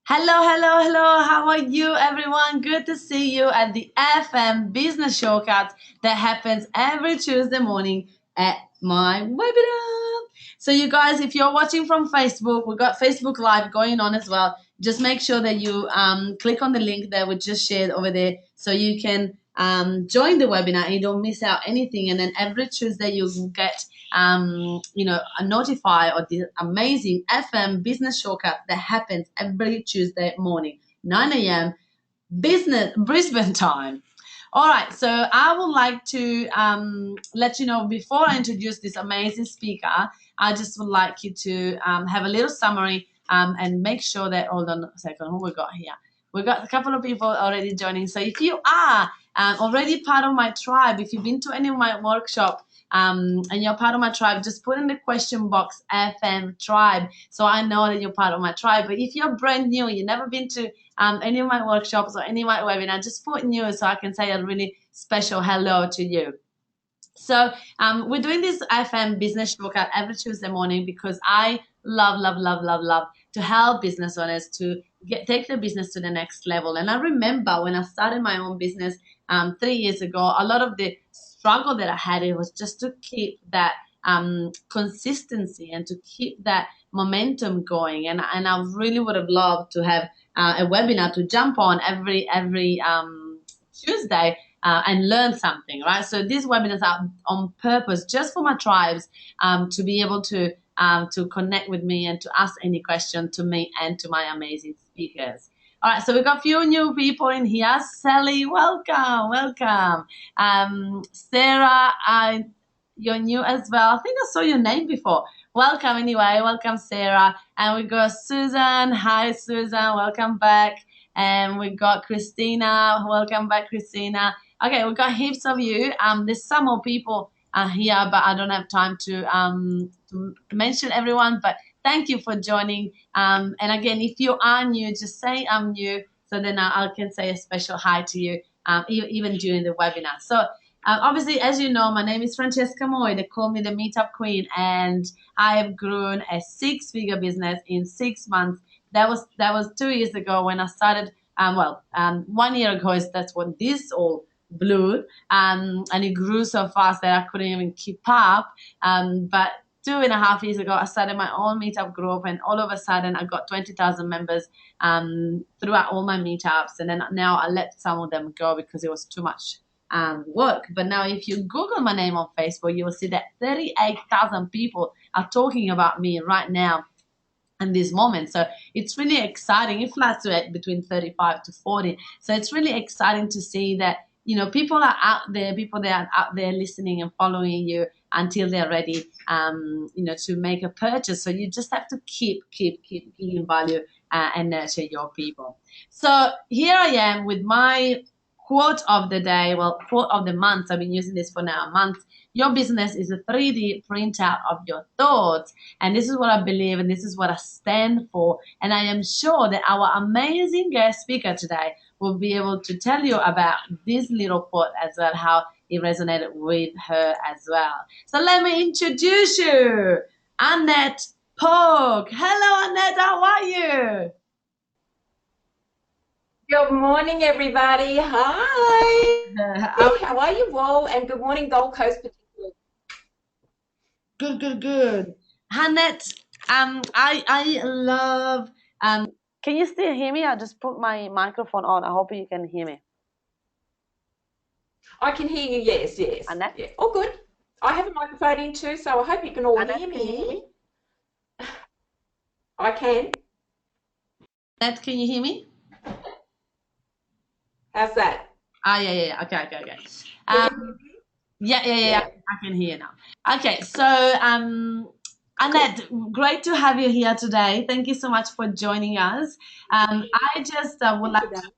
Hello, hello, hello. How are you, everyone? Good to see you at the FM Business Shortcut that happens every Tuesday morning at my webinar. So, you guys, if you're watching from Facebook, we've got Facebook Live going on as well. Just make sure that you click on the link that we just shared over there so you can join the webinar and you don't miss out anything. And then every Tuesday you will get a notify of the amazing FM business shortcut that happens every Tuesday morning, 9 a.m. business Brisbane time. All right, so I would like to let you know before I introduce this amazing speaker, I just would like you to have a little summary and make sure that, hold on a second, who we got here? We got a couple of people already joining. So if you are already part of my tribe, if you've been to any of my workshop and you're part of my tribe, just put in the question box FM tribe so I know that you're part of my tribe. But if you're brand new, you've never been to any of my workshops or any of my webinars, just put new so I can say a really special hello to you. So we're doing this FM business shortcut every Tuesday morning because I love to help business owners to take their business to the next level. And I remember when I started my own business 3 years ago, a lot of the struggle that I had, it was just to keep that consistency and to keep that momentum going. And I really would have loved to have a webinar to jump on every Tuesday and learn something, right? So these webinars are on purpose just for my tribes to be able to connect with me and to ask any question to me and to my amazing speakers. All right, so we've got a few new people in here. Sally, welcome. Sarah, you're new as well. I think I saw your name before. Welcome anyway. Welcome, Sarah. And we got Susan. Hi, Susan. Welcome back. And we got Christina. Welcome back, Christina. Okay, we've got heaps of you. There's some more people here, but I don't have time to mention everyone. But thank you for joining. And again, if you are new, just say I'm new, so then I can say a special hi to you, even during the webinar. So obviously, as you know, my name is Francesca Moy. They call me the Meetup Queen, and I have grown a six-figure business in 6 months. That was 2 years ago when I started. 1 year ago that's when this all blew, and it grew so fast that I couldn't even keep up. But 2.5 years ago, I started my own meetup group, and all of a sudden, I got 20,000 members throughout all my meetups. And then now I let some of them go because it was too much work. But now, if you Google my name on Facebook, you will see that 38,000 people are talking about me right now in this moment. So it's really exciting. It fluctuates between 35 to 40. So it's really exciting to see that, people are out there, listening and following you until they're ready, to make a purchase. So you just have to keep giving value and nurture your people. So here I am with my quote of the day, quote of the month. I've been using this for now a month. Your business is a 3D printout of your thoughts. And this is what I believe, and this is what I stand for. And I am sure that our amazing guest speaker today will be able to tell you about this little quote as well, how it resonated with her as well. So let me introduce you, Annette Pogue. Hello, Annette. How are you? Good morning, everybody. Hi. Hey, how are you all? And good morning, Gold Coast particularly. Good. Annette, I love. Can you still hear me? I just put my microphone on. I hope you can hear me. I can hear you. Yes. Annette? Yeah. All good. I have a microphone in too, so I hope you can all Annette, hear can you hear me. I can. Annette, can you hear me? How's that? Yeah. Okay. Can you Yeah. Yeah. I can hear now. Okay, so Annette, great to have you here today. Thank you so much for joining us. I just would like to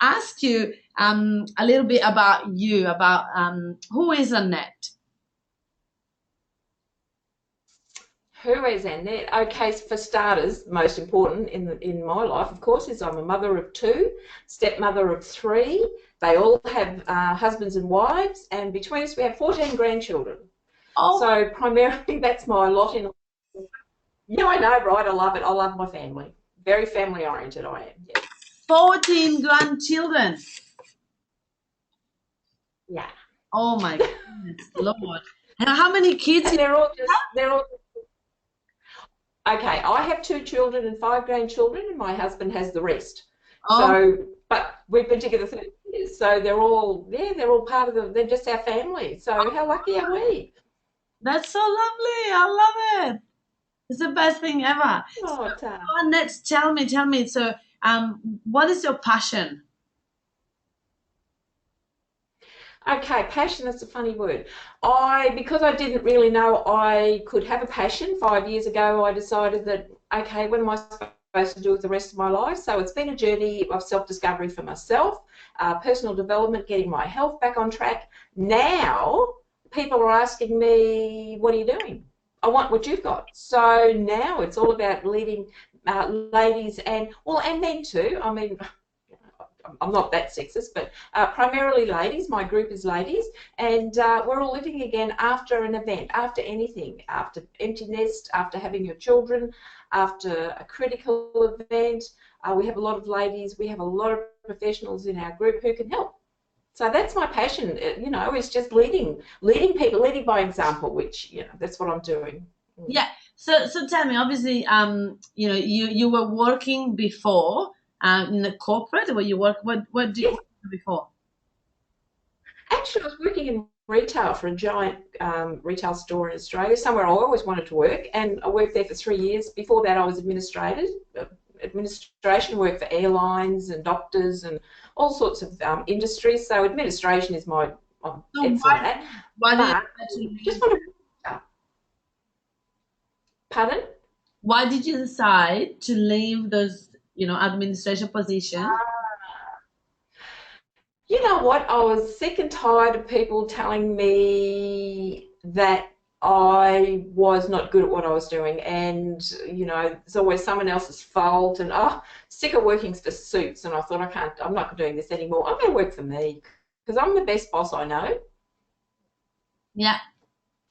ask you a little bit about you, about who is Annette? Who is Annette? Okay, so for starters, most important in my life, of course, is I'm a mother of two, stepmother of three. They all have husbands and wives, and between us we have 14 grandchildren. Oh, So primarily that's my lot in. Yeah, I know, right? I love it. I love my family. Very family oriented I am, yes. 14 grandchildren. Yeah. Oh my goodness, Lord. And how many kids? And they're all okay. I have 2 children and 5 grandchildren, and my husband has the rest. Oh, So, but we've been together 30 years, so they're all part of they're just our family. So how lucky are we? that's so lovely. I love it. It's the best thing ever. So, Oh, Ta. Annette, tell me. So, what is your passion? Okay, passion, that's a funny word. Because I didn't really know I could have a passion 5 years ago, I decided that, okay, what am I supposed to do with the rest of my life? So it's been a journey of self-discovery for myself, personal development, getting my health back on track. Now, people are asking me, what are you doing? I want what you've got. So now it's all about leading ladies and men too. I mean, I'm not that sexist, but primarily ladies. My group is ladies, and we're all living again after an event, after anything, after empty nest, after having your children, after a critical event. We have a lot of ladies, we have a lot of professionals in our group who can help. So that's my passion, is just leading people, leading by example, which, that's what I'm doing. Mm. Yeah. So tell me. Obviously, you were working before, in the corporate where you work. What did you Yes. do before? Actually, I was working in retail for a giant retail store in Australia, somewhere I always wanted to work, and I worked there for 3 years. Before that, I was administration, worked for airlines and doctors and all sorts of industries. So administration is I'm So excellent at. why did you But decide to just leave? want to, pardon? Why did you decide to leave those, administration positions? You know what? I was sick and tired of people telling me that I was not good at what I was doing, and it's always someone else's fault. And sick of working for suits. And I thought, I'm not doing this anymore. I'm going to work for me because I'm the best boss I know. Yeah.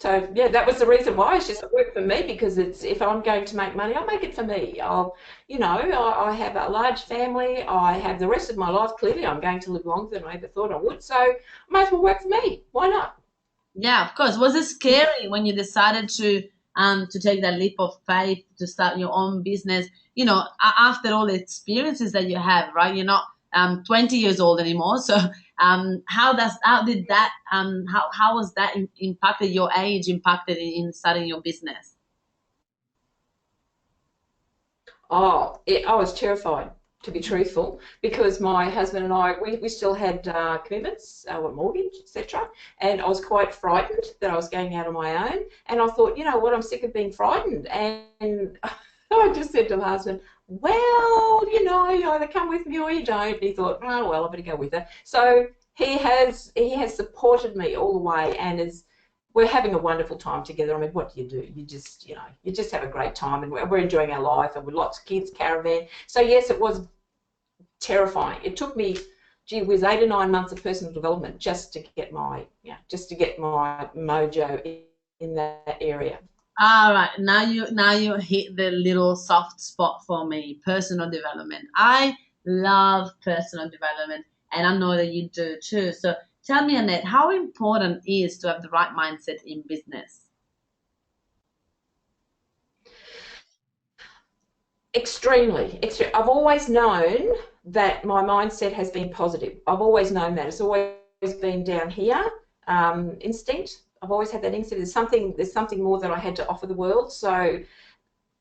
So yeah, that was the reason why. It's just work for me because it's if I'm going to make money, I'll make it for me. I have a large family. I have the rest of my life. Clearly, I'm going to live longer than I ever thought I would. So I might as well work for me. Why not? Yeah, of course. Was it scary when you decided to take that leap of faith to start your own business? After all the experiences that you have, right? You're not 20 years old anymore. So how did that how was that impacted your age impacted in starting your business? I was terrified, to be truthful, because my husband and I, we still had commitments, our mortgage, etc. And I was quite frightened that I was going out on my own. And I thought, you know what, I'm sick of being frightened. And I just said to my husband, well, you either come with me or you don't. And he thought, oh, well, I better go with her. So he has supported me all the way and is we're having a wonderful time together. I mean, what do? You just have a great time, and we're enjoying our life, and with lots of kids, caravan. So yes, it was terrifying. It took me, gee whiz, 8 or 9 months of personal development just to get my mojo in that area. All right, now you hit the little soft spot for me, personal development. I love personal development, and I know that you do too. So tell me, Annette, how important is to have the right mindset in business? Extremely. I've always known that my mindset has been positive. I've always known that. It's always been down here, instinct. I've always had that instinct. There's something more that I had to offer the world. So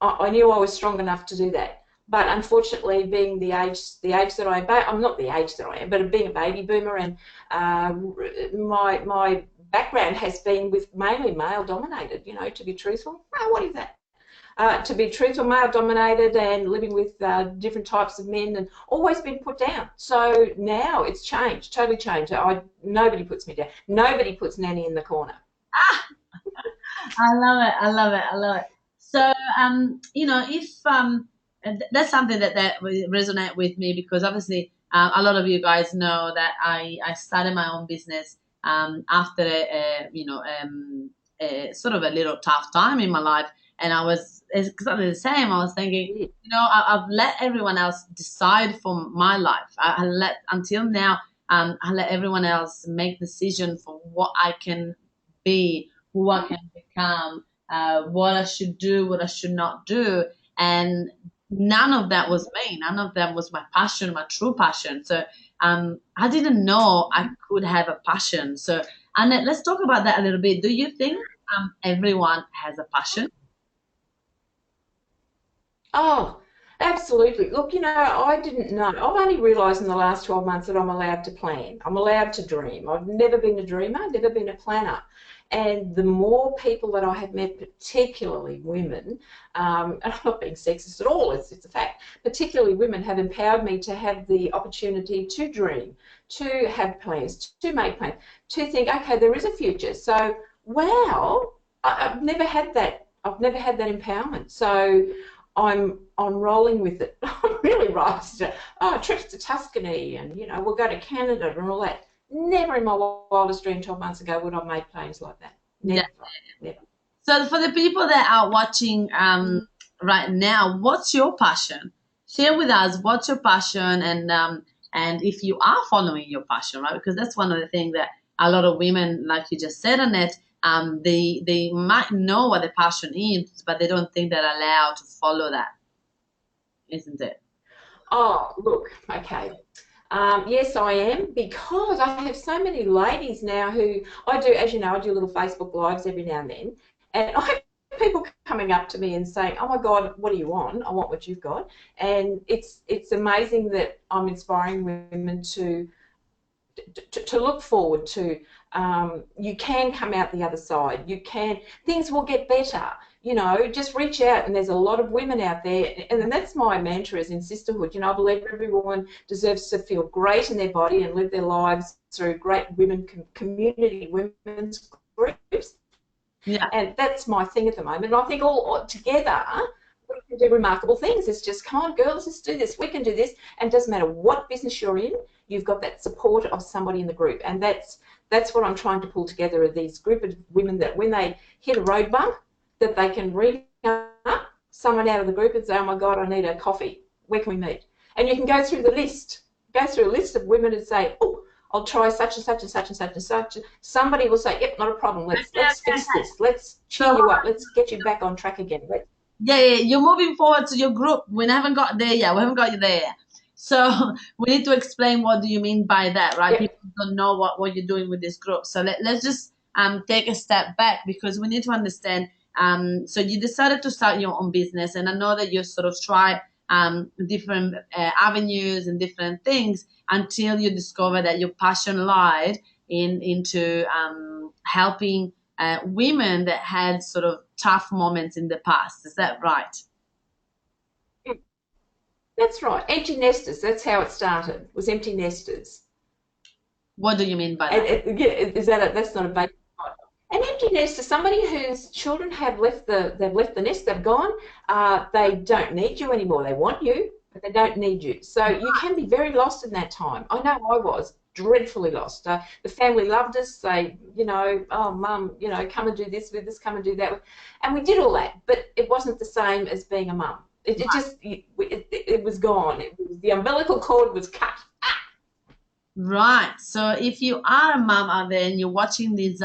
I knew I was strong enough to do that. But unfortunately, being the age that I'm not the age that I am, but being a baby boomer, and my background has been with mainly male dominated. To be truthful, what is that? To be truthful, male dominated, and living with different types of men, and always been put down. So now it's changed, totally changed. Nobody puts me down. Nobody puts Nanny in the corner. Ah, I love it. I love it. I love it. So, if that's something that will resonate with me because obviously a lot of you guys know that I started my own business after sort of a little tough time in my life, and I was exactly the same. I was thinking, I've let everyone else decide for my life. I let until now, I let everyone else make decision for what I can be, who I can become, what I should do, what I should not do, and none of that was me. None of that was my passion, my true passion. So I didn't know I could have a passion. So Annette, let's talk about that a little bit. Do you think everyone has a passion? Oh, absolutely. Look, I didn't know. I've only realised in the last 12 months that I'm allowed to plan. I'm allowed to dream. I've never been a dreamer, never been a planner. And the more people that I have met, particularly women, and I'm not being sexist at all, it's a fact, particularly women have empowered me to have the opportunity to dream, to have plans, to make plans, to think, okay, there is a future. So, wow, I've never had that. I've never had that empowerment. So I'm rolling with it. I'm really rising. Trips to Tuscany, and we'll go to Canada and all that. Never in my wildest dream 12 months ago would I make plans like that. Yeah. Never, never. So for the people that are watching right now, what's your passion? Share with us what's your passion, and if you are following your passion, right? Because that's one of the things that a lot of women, like you just said, Annette, they might know what the passion is, but they don't think they're allowed to follow that, isn't it? Oh, look, okay. Yes, I am, because I have so many ladies now who I do, as you know, I do little Facebook lives every now and then, and I have people coming up to me and saying, "Oh my God, what do you want? I want what you've got," and it's amazing that I'm inspiring women to look forward to. You can come out the other side. You can. Things will get better. Just reach out, and there's a lot of women out there, and that's my mantra is in sisterhood. I believe every woman deserves to feel great in their body and live their lives through great women community women's groups, Yeah. and that's my thing at the moment. And I think all together we can do remarkable things. It's just, come on, girls, let's do this. We can do this, and it doesn't matter what business you're in. You've got that support of somebody in the group, and that's what I'm trying to pull together, are these group of women that when they hit a road bump, that they can ring up someone out of the group and say, "Oh my God, I need a coffee. Where can we meet?" And you can go through a list of women and say, "Oh, I'll try such and such and such and such and such." Somebody will say, "Yep, not a problem. Let's fix this. Let's cheer So you up. Let's get you back on track again." yeah, you're moving forward to your group. We haven't got there yet. We haven't got you there yet. So we need to explain what do you mean by that, right? Yep. People don't know what you're doing with this group. So let's just take a step back, because we need to understand. So you decided to start your own business, and I know that you sort of try different avenues and different things until you discover that your passion lied into helping women that had sort of tough moments in the past. Is that right? That's right. Empty nesters. That's how it started. Was empty nesters. What do you mean by And that? yeah, that's not a basic. An empty nester, somebody whose children they've left the nest, they've gone. They don't need you anymore. They want you, but they don't need you. So you can be very lost in that time. I know I was dreadfully lost. The family loved us. They, "Oh, mum, come and do this with us, come and do that with," and we did all that. But it wasn't the same as being a mum. It was gone. The umbilical cord was cut. Right. So if you are a mom out there and you're watching this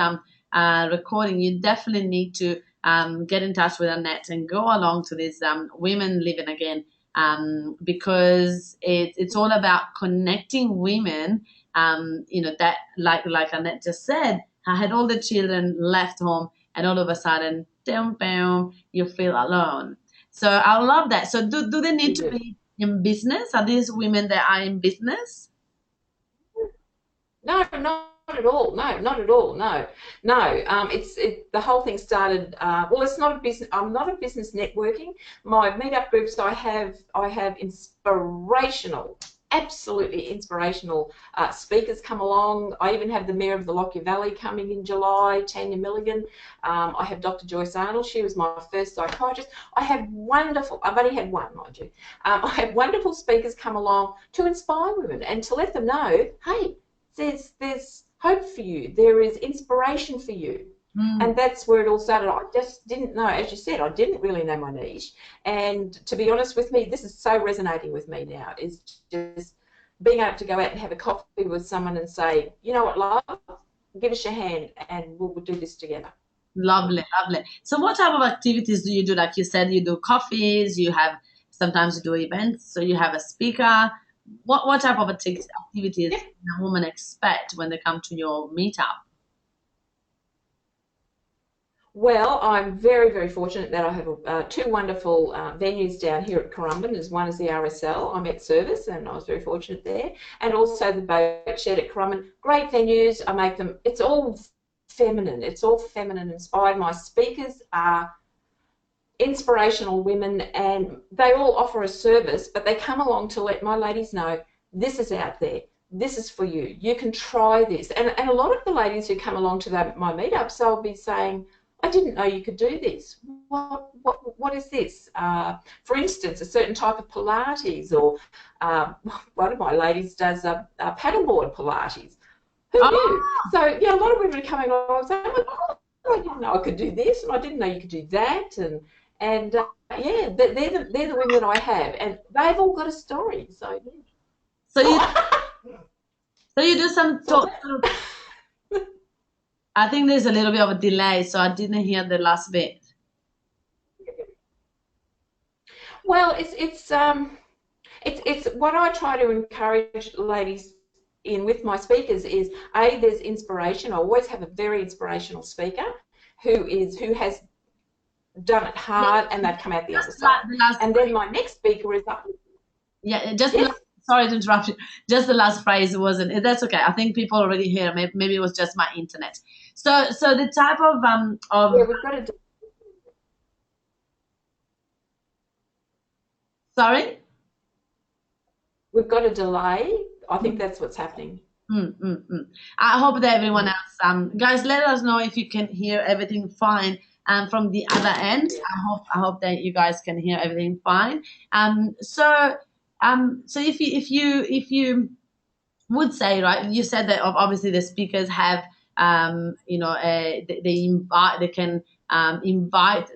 recording, you definitely need to get in touch with Annette and go along to this Women Living Again, because it's all about connecting women. That like Annette just said, I had all the children left home, and all of a sudden, boom, boom, you feel alone. So I love that. So do they need to be in business? Are these women that are in business? No, not at all. No, not at all. No, no. The whole thing started. Well, it's not a business. I'm not a business networking. My meetup groups. I have inspirational, absolutely inspirational speakers come along. I even have the Mayor of the Lockyer Valley coming in July, Tanya Milligan. I have Dr. Joyce Arnold. She was my first psychiatrist. I have wonderful. I've only had one, mind you. I have wonderful speakers come along to inspire women and to let them know, hey, there's hope for you. There is inspiration for you. Mm. And that's where it all started. I just didn't know, as you said, I didn't really know my niche. And to be honest with me, this is so resonating with me now, is just being able to go out and have a coffee with someone and say, you know what, love, give us your hand and we'll do this together. Lovely, lovely. So what type of activities do you do? Like you said, you do coffees, you have sometimes you do events, so you have a speaker. What type of activities Yep. can a woman expect when they come to your meetup? Well, I'm very, very fortunate that I have two wonderful venues down here at Currumbin. As one is the RSL, I'm at service, and I was very fortunate there, and also the boat shed at Currumbin. Great venues. I make them. It's all feminine. It's all feminine inspired. My speakers are inspirational women, and they all offer a service, but they come along to let my ladies know this is out there. This is for you. You can try this. And a lot of the ladies who come along to my meetups, they'll be saying, I didn't know you could do this. What is this? For instance, a certain type of Pilates, or one of my ladies does a paddleboard Pilates. Who knew? Oh, So yeah, a lot of women are coming along and saying, oh, I didn't know I could do this, and I didn't know you could do that, and yeah, they're the women that I have, and they've all got a story. So so you yeah. so you do some So, talk. I think there's a little bit of a delay, so I didn't hear the last bit. well, it's what I try to encourage ladies in with my speakers is there's inspiration. I always have a very inspirational speaker who has done it hard and they've come out the Just other side. the last, And then my next speaker is up. yeah, just the Yes. last, sorry to interrupt you. Just the last phrase wasn't. That's okay. I think people already hear. Maybe it was just my internet. So the type Yeah, of sorry. we've got a delay. I think that's what's happening. Mm, mm, mm. I hope that everyone else, guys, let us know if you can hear everything fine. From the other end, Yeah. I hope that you guys can hear everything fine. So if you would say, right, you said that obviously the speakers have, they invite, they can invite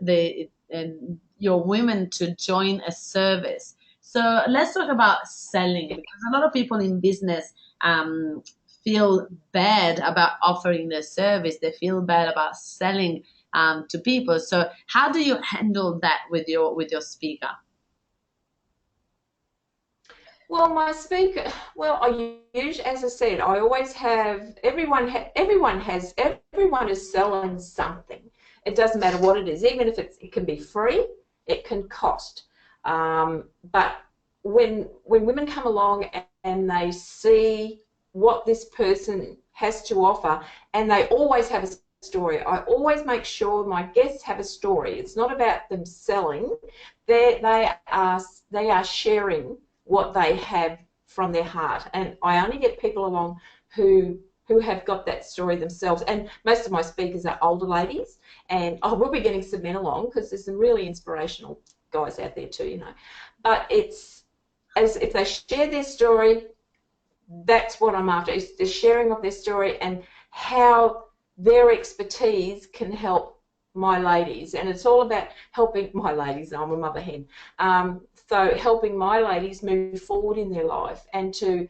your women to join a service. So let's talk about selling, because a lot of people in business um, feel bad about offering their service. They feel bad about selling to people. So how do you handle that with your speaker? Well, my speaker, well, I use, as I said, I always have, everyone is selling something. It doesn't matter what it is, even if it can be free, it can cost. But when women come along and they see what this person has to offer, and they always have a story. I always make sure my guests have a story. It's not about them selling. They are sharing what they have from their heart, and I only get people along who have got that story themselves. And most of my speakers are older ladies, and I will be getting some men along because there's some really inspirational guys out there too, you know. But it's as if they share their story. That's what I'm after, is the sharing of their story and how their expertise can help my ladies. And it's all about helping my ladies. I'm a mother hen. So helping my ladies move forward in their life and to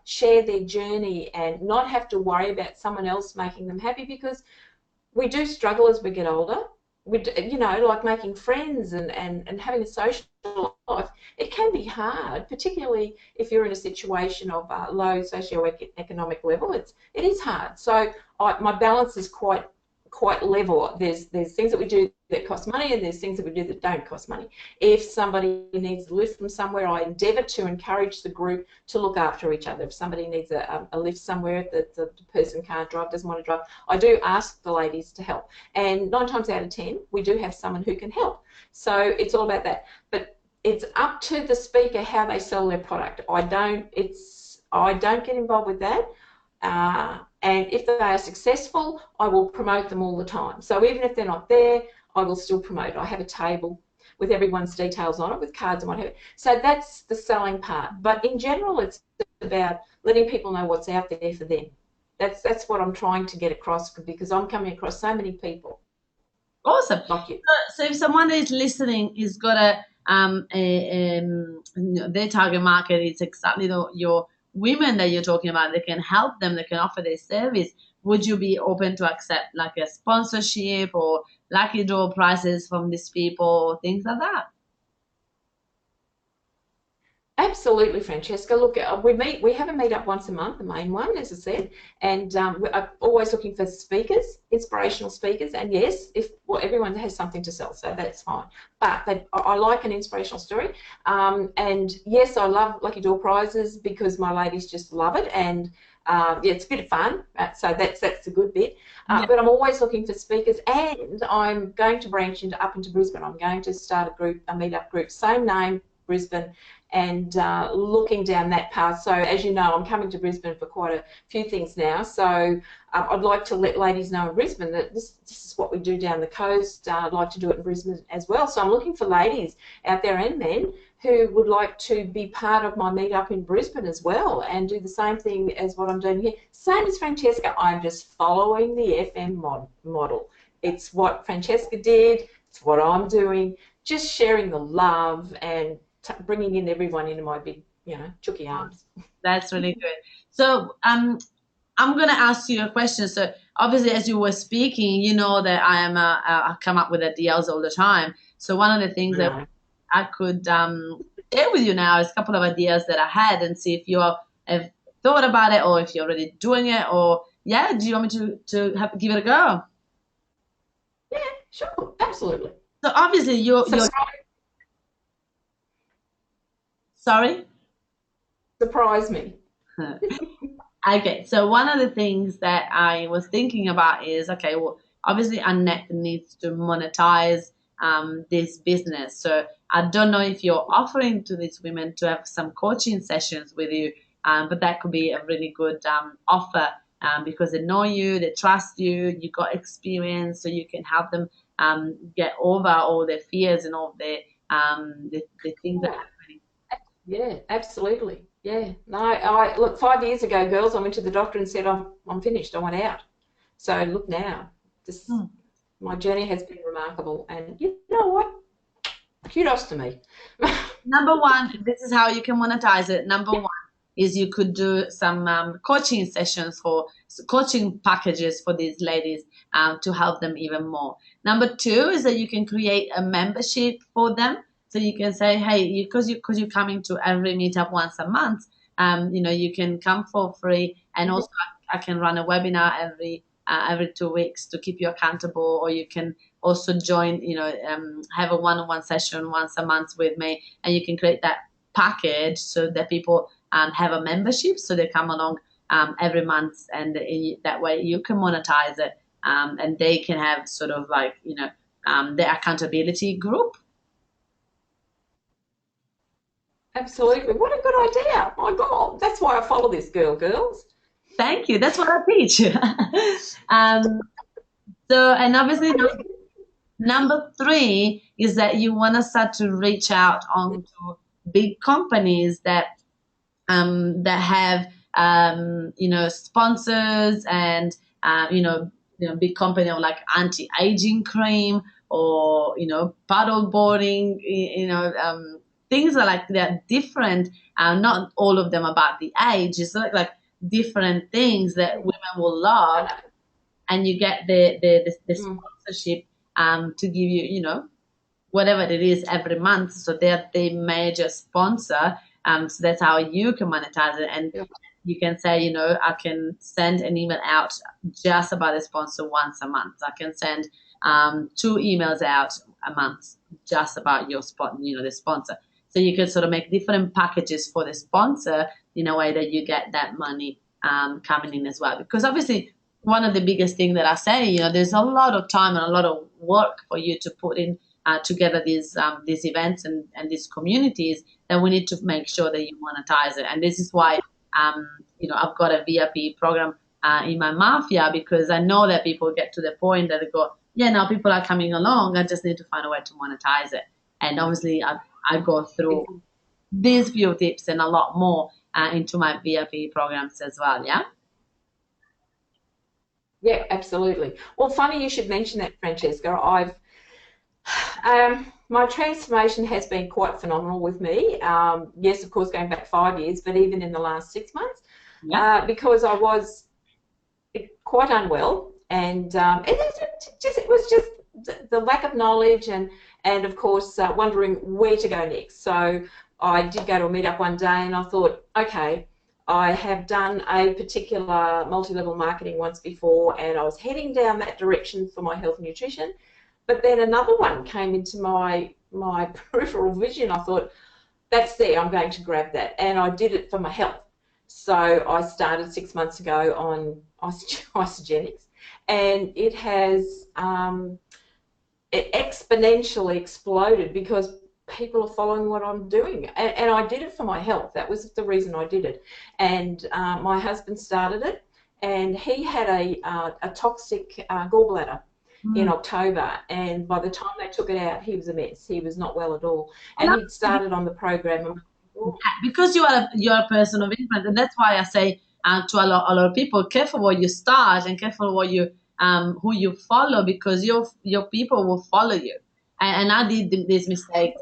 share their journey and not have to worry about someone else making them happy, because we do struggle as we get older. You know, like making friends and having a social life, it can be hard, particularly if you're in a situation of low socioeconomic level. It is hard. So my balance is quite level. There's things that we do that cost money, and there's things that we do that don't cost money. If somebody needs a lift from somewhere, I endeavour to encourage the group to look after each other. If somebody needs a lift somewhere that the person can't drive, doesn't want to drive, I do ask the ladies to help. And 9 times out of 10, we do have someone who can help. So it's all about that. But it's up to the speaker how they sell their product. I don't get involved with that. And if they are successful, I will promote them all the time. So even if they're not there, I will still promote. I have a table with everyone's details on it, with cards and what have you. So that's the selling part. But in general, it's about letting people know what's out there for them. That's what I'm trying to get across, because I'm coming across so many people Awesome. like you. So if someone is listening is got their target market is exactly your women that you're talking about, they can help them, they can offer their service. Would you be open to accept like a sponsorship or lucky draw prizes from these people, things like that? Absolutely, Francesca. Look, we have a meet up once a month, the main one, as I said, and we're always looking for speakers, inspirational speakers. And yes, if well, everyone has something to sell, so that's fine. But I like an inspirational story, and yes, I love lucky door prizes because my ladies just love it, and yeah, it's a bit of fun. So that's a good bit. Yeah. But I'm always looking for speakers, and I'm going to branch up into Brisbane. I'm going to start a group, a meet up group, same name, Brisbane, and looking down that path. So as you know, I'm coming to Brisbane for quite a few things now. So I'd like to let ladies know in Brisbane that this is what we do down the coast. I'd like to do it in Brisbane as well. So I'm looking for ladies out there and men who would like to be part of my meetup in Brisbane as well and do the same thing as what I'm doing here. Same as Francesca, I'm just following the FM model. It's what Francesca did, it's what I'm doing, just sharing the love and bringing in everyone into my big, chooky arms. That's really good. So I'm going to ask you a question. So obviously, as you were speaking, you know that I come up with ideas all the time. So one of the things that I could share with you now is a couple of ideas that I had, and see if you have thought about it or if you're already doing it, or yeah, do you want me to give it a go? Yeah, sure, absolutely. So obviously you're sorry. Surprise me. Okay, so one of the things that I was thinking about is, okay, well, obviously Annette needs to monetize this business. So I don't know if you're offering to these women to have some coaching sessions with you, but that could be a really good offer because they know you, they trust you, you got experience, so you can help them get over all their fears and all the things that are happening. Yeah, absolutely. Yeah. No, I look, 5 years ago, girls, I went to the doctor and said, I'm finished. I want out. So look now, this my journey has been remarkable, and you know what? Kudos to me. Number one, this is how you can monetize it. Number one is you could do some coaching sessions for coaching packages for these ladies to help them even more. Number two is that you can create a membership for them. So you can say, hey, because you're coming to every meetup once a month, you can come for free, and also I can run a webinar every 2 weeks to keep you accountable, or you can also join, have a one-on-one session once a month with me, and you can create that package so that people have a membership, so they come along every month, and that way you can monetize it, and they can have sort of like, the accountability group. Absolutely. What a good idea. My God, that's why I follow this girls. Thank you. That's what I teach. And obviously number three is that you want to start to reach out onto big companies that have sponsors, and big company of like anti-aging cream, or paddle boarding, things are like they're different, not all of them about the age. It's like different things that women will love, and you get the sponsorship to give you whatever it is every month. So they're the major sponsor. So that's how you can monetize it. And you can say, I can send an email out just about the sponsor once a month. I can send 2 emails out a month just about your spot, the sponsor. So you can sort of make different packages for the sponsor in a way that you get that money coming in as well. Because obviously, one of the biggest things that I say, there's a lot of time and a lot of work for you to put in together these events and these communities, that we need to make sure that you monetize it. And this is why, I've got a VIP program in my mafia, because I know that people get to the point that they go, yeah, now people are coming along. I just need to find a way to monetize it. And obviously, I go through these few tips and a lot more into my VIP programs as well. Yeah. Yeah, absolutely. Well, funny you should mention that, Francesca. My transformation has been quite phenomenal with me. Yes, of course, going back 5 years, but even in the last 6 months, Yeah. because I was quite unwell, and it was just the lack of knowledge, and of course wondering where to go next. So I did go to a meetup one day, and I thought, okay, I have done a particular multi-level marketing once before, and I was heading down that direction for my health and nutrition. But then another one came into my peripheral vision. I thought, that's there, I'm going to grab that. And I did it for my health. So I started 6 months ago on isogenics, and it has it exponentially exploded because people are following what I'm doing. And I did it for my health. That was the reason I did it. And my husband started it, and he had a toxic gallbladder in October, and by the time they took it out, he was a mess. He was not well at all, and he'd started on the program. Because you're a person of influence, and that's why I say to a lot of people, careful what you start and careful what you who you follow, because your people will follow you. And I did this mistake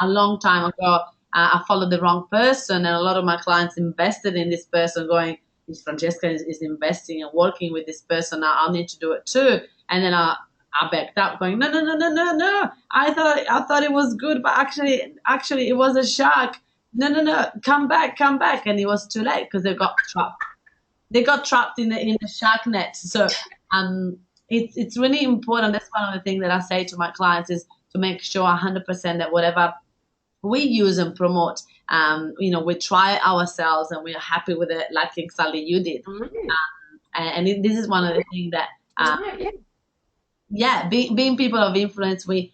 a long time ago. I followed the wrong person, and a lot of my clients invested in this person, going, "If Francesca is investing and working with this person, I'll need to do it too." And then I backed up, going, "No, no, no, no, no, no! I thought it was good, but actually, it was a shark. No, no, no! Come back, come back!" And it was too late because they got trapped. They got trapped in the shark net. So it's really important. That's one of the things that I say to my clients, is to make sure 100% that whatever we use and promote, we try ourselves and we're happy with it, like exactly you did. This is one of the things that, being people of influence, we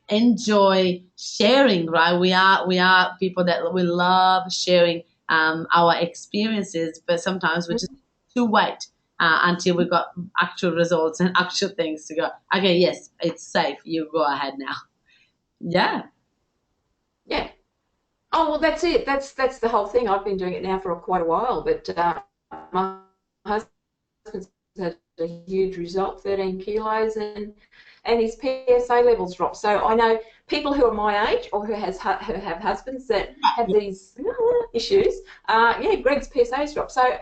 enjoy sharing, right? We are people that we love sharing our experiences, but sometimes we just need to wait until we got actual results and actual things to go, okay, yes, it's safe, you go ahead now. Yeah. Yeah. Oh, well, that's it. That's the whole thing. I've been doing it now for quite a while, but my husband's had a huge result, 13 kilos, and his PSA levels dropped. So I know people who are my age or who have husbands that have these issues. Greg's PSA's dropped. So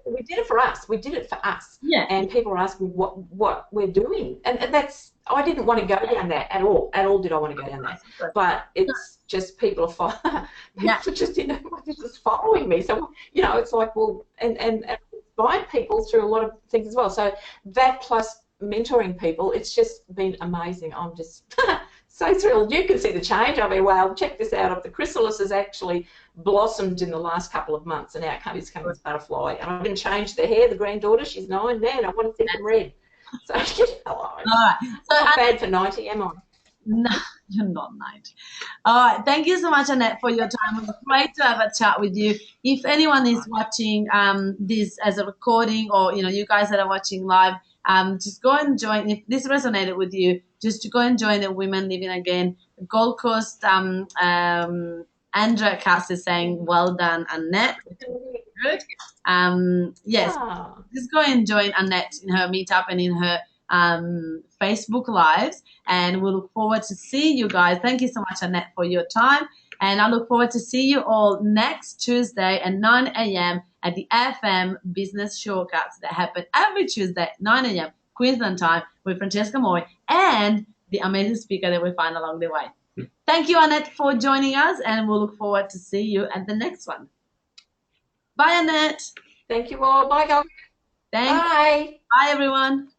we did it for us. We did it for us. Yeah. And people are asking what we're doing, and that's, I didn't want to go down that at all. At all did I want to go down that. But it's just people are just following me. So it's like, well, and inspire people through a lot of things as well. So that plus mentoring people, it's just been amazing. I'm just so thrilled. You can see the change. I mean, wow, check this out. The chrysalis has actually blossomed in the last couple of months, and out comes this butterfly. And I didn't change the hair. The granddaughter, she's 9. Man, I want to see them red. So, all right. So not bad for 90, am I? No, you're not 90. All right. Thank you so much, Annette, for your time. It was great to have a chat with you. If anyone is watching this as a recording, or you guys that are watching live, just go and join. If this resonated with you, just to go and join the Women Living Again Gold Coast. Andrea Cass is saying, "Well done, Annette." Good. Yes, just go and join Annette in her meetup and in her Facebook lives, and we look forward to see you guys. Thank you so much, Annette, for your time, and I look forward to see you all next Tuesday at 9 a.m. at the FM Business Shortcuts that happen every Tuesday at 9 a.m. Queensland time with Francesca Moy and the amazing speaker that we find along the way. Thank you, Annette, for joining us, and we'll look forward to see you at the next one. Bye, Annette. Thank you all. Bye, guys. Thanks. Bye. Bye, everyone.